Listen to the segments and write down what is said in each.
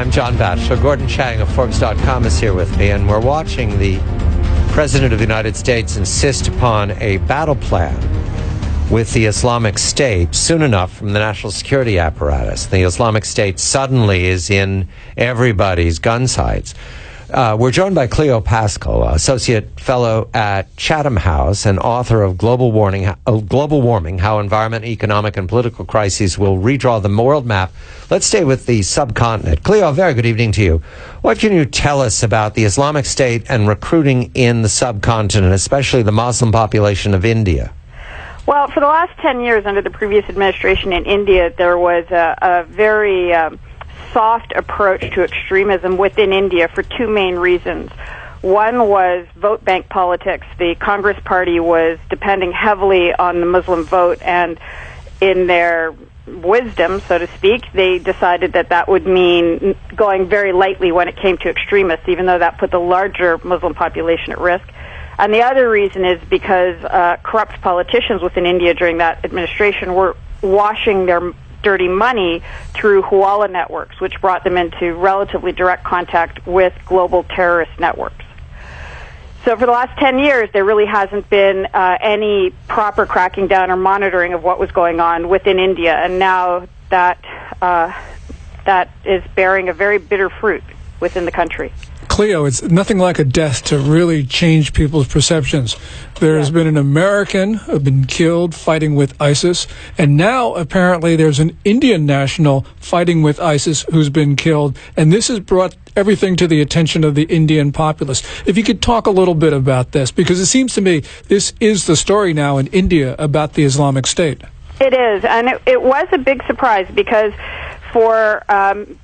I'm John Bachelor. Gordon Chang of Forbes.com is here with me, and we're watching the President of the United States insist upon a battle plan with the Islamic State soon enough from the national security apparatus. The Islamic State suddenly is in everybody's gun sights. We're joined by Cleo Pascal, Associate Fellow at Chatham House and author of Global Warming, How Environment, Economic, and Political Crises Will Redraw the World Map. Let's stay with the subcontinent. Cleo, very good evening to you. What can you tell us about the Islamic State and recruiting in the subcontinent, especially the Muslim population of India? Well, for the last 10 years under the previous administration in India, there was a very soft approach to extremism within India for two main reasons. One was vote bank politics. The Congress Party was depending heavily on the Muslim vote, and in their wisdom, so to speak, they decided that that would mean going very lightly when it came to extremists, even though that put the larger Muslim population at risk. And the other reason is because corrupt politicians within India during that administration were washing their dirty money through Hawala networks, which brought them into relatively direct contact with global terrorist networks. So for the last 10 years, there really hasn't been any proper cracking down or monitoring of what was going on within India, and now that is bearing a very bitter fruit within the country. Cleo, it's nothing like a death to really change people's perceptions. There's been an American who's been killed fighting with ISIS, and now apparently there's an Indian national fighting with ISIS who's been killed, and this has brought everything to the attention of the Indian populace. If you could talk a little bit about this, because it seems to me this is the story now in India about the Islamic State. It is, and it was a big surprise because for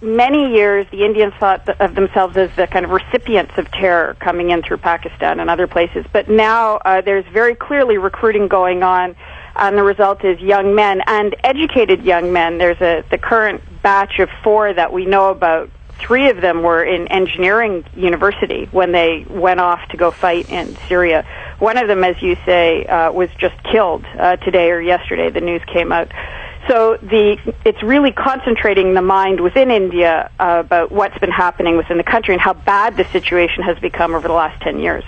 many years, the Indians thought of themselves as the kind of recipients of terror coming in through Pakistan and other places. But now there's very clearly recruiting going on, and the result is young men and educated young men. There's the current batch of 4 that we know about. 3 of them were in engineering university when they went off to go fight in Syria. One of them, as you say, was just killed today or yesterday. The news came out. So it's really concentrating the mind within India about what's been happening within the country and how bad the situation has become over the last 10 years.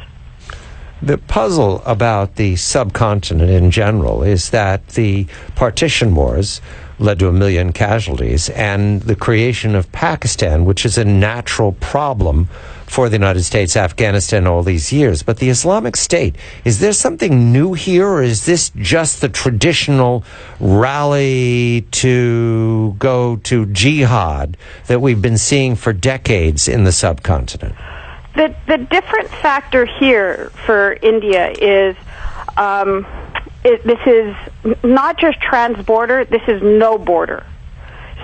The puzzle about the subcontinent in general is that the partition wars led to 1 million casualties, and the creation of Pakistan, which is a natural problem for the United States, Afghanistan, all these years. But the Islamic State, is there something new here, or is this just the traditional rally to go to jihad that we've been seeing for decades in the subcontinent? The different factor here for India is this is not just trans-border, this is no border.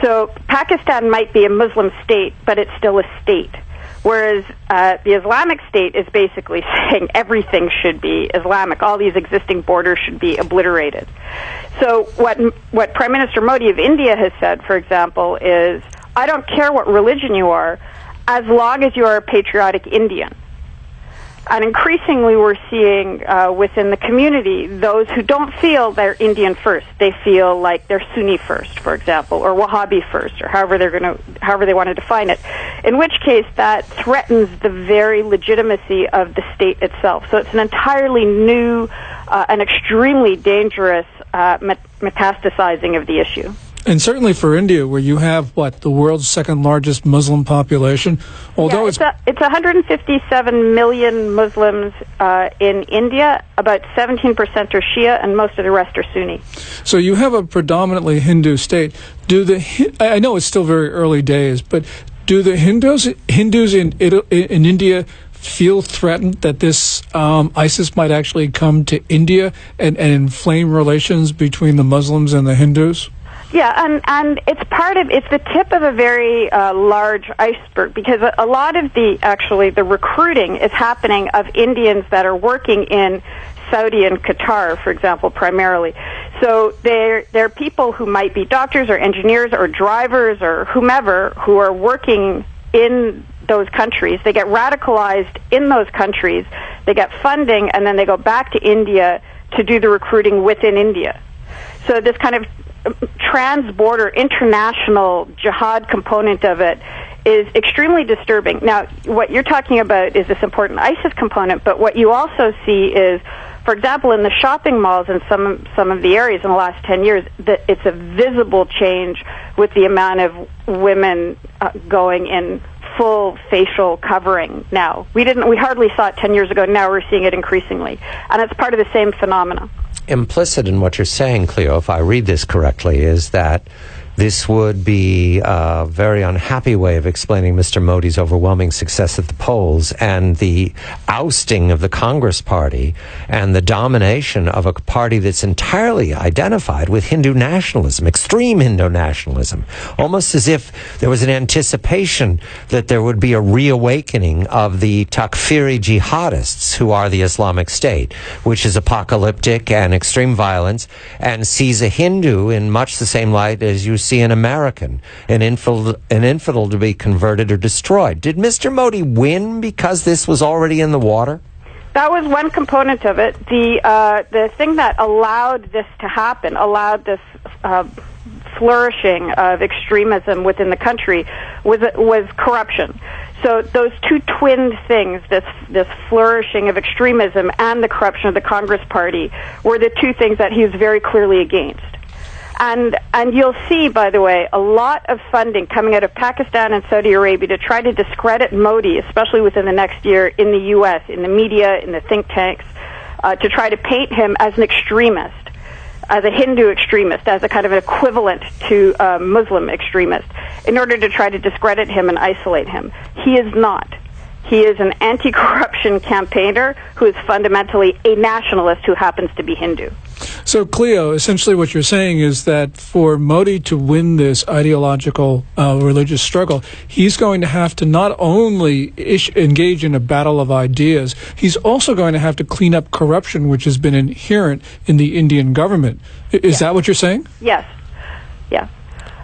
So Pakistan might be a Muslim state, but it's still a state. Whereas the Islamic State is basically saying everything should be Islamic. All these existing borders should be obliterated. So what Prime Minister Modi of India has said, for example, is, I don't care what religion you are, as long as you are a patriotic Indian. And increasingly we're seeing within the community those who don't feel they're Indian first. They feel like they're Sunni first, for example, or Wahhabi first, or however they want to define it. In which case that threatens the very legitimacy of the state itself. So it's an entirely new and extremely dangerous metastasizing of the issue. And certainly for India, where you have, the world's second largest Muslim population, although it's 157 million Muslims in India, about 17% are Shia, and most of the rest are Sunni. So you have a predominantly Hindu state. I know it's still very early days, but do the Hindus in India feel threatened that this ISIS might actually come to India and inflame relations between the Muslims and the Hindus? Yeah, and it's the tip of a very large iceberg, because a lot of the recruiting is happening of Indians that are working in Saudi and Qatar, for example, primarily. So they're people who might be doctors or engineers or drivers or whomever who are working in those countries. They get radicalized in those countries, they get funding, and then they go back to India to do the recruiting within India. So this kind of trans-border international jihad component of it is extremely disturbing. Now, what you're talking about is this important ISIS component, but what you also see is, for example, in the shopping malls in some of the areas in the last 10 years, that it's a visible change with the amount of women going in full facial covering now. We hardly saw it 10 years ago. Now we're seeing it increasingly. And it's part of the same phenomena. Implicit in what you're saying, Cleo, if I read this correctly, is that this would be a very unhappy way of explaining Mr. Modi's overwhelming success at the polls and the ousting of the Congress Party and the domination of a party that's entirely identified with Hindu nationalism, extreme Hindu nationalism, almost as if there was an anticipation that there would be a reawakening of the Takfiri jihadists, who are the Islamic State, which is apocalyptic and extreme violence, and sees a Hindu in much the same light as you see an American, an infidel to be converted or destroyed. Did Mr. Modi win because this was already in the water? That was one component of it. The thing that allowed this to happen, allowed this flourishing of extremism within the country, was corruption. So those two twinned things, this flourishing of extremism and the corruption of the Congress Party, were the two things that he was very clearly against. And you'll see, by the way, a lot of funding coming out of Pakistan and Saudi Arabia to try to discredit Modi, especially within the next year in the U.S., in the media, in the think tanks, to try to paint him as an extremist, as a Hindu extremist, as a kind of an equivalent to a Muslim extremist, in order to try to discredit him and isolate him. He is not. He is an anti-corruption campaigner who is fundamentally a nationalist who happens to be Hindu. So, Cleo, essentially what you're saying is that for Modi to win this ideological religious struggle, he's going to have to not only engage in a battle of ideas, he's also going to have to clean up corruption, which has been inherent in the Indian government. Is that what you're saying? Yes. Yeah.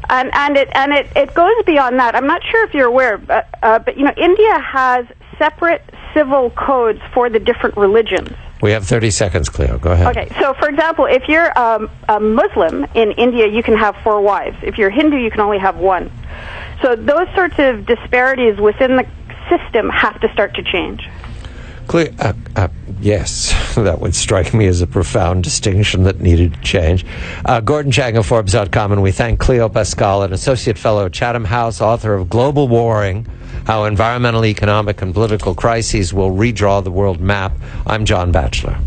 And it goes beyond that. I'm not sure if you're aware, but India has separate civil codes for the different religions. We have 30 seconds, Cleo. Go ahead. Okay, so for example, if you're a Muslim in India, you can have 4 wives. If you're Hindu, you can only have 1. So those sorts of disparities within the system have to start to change. Cleo, yes, that would strike me as a profound distinction that needed to change. Gordon Chang of Forbes.com, and we thank Cleo Pascal, an associate fellow at Chatham House, author of Global Warring, How Environmental, Economic, and Political Crises Will Redraw the World Map. I'm John Bachelor.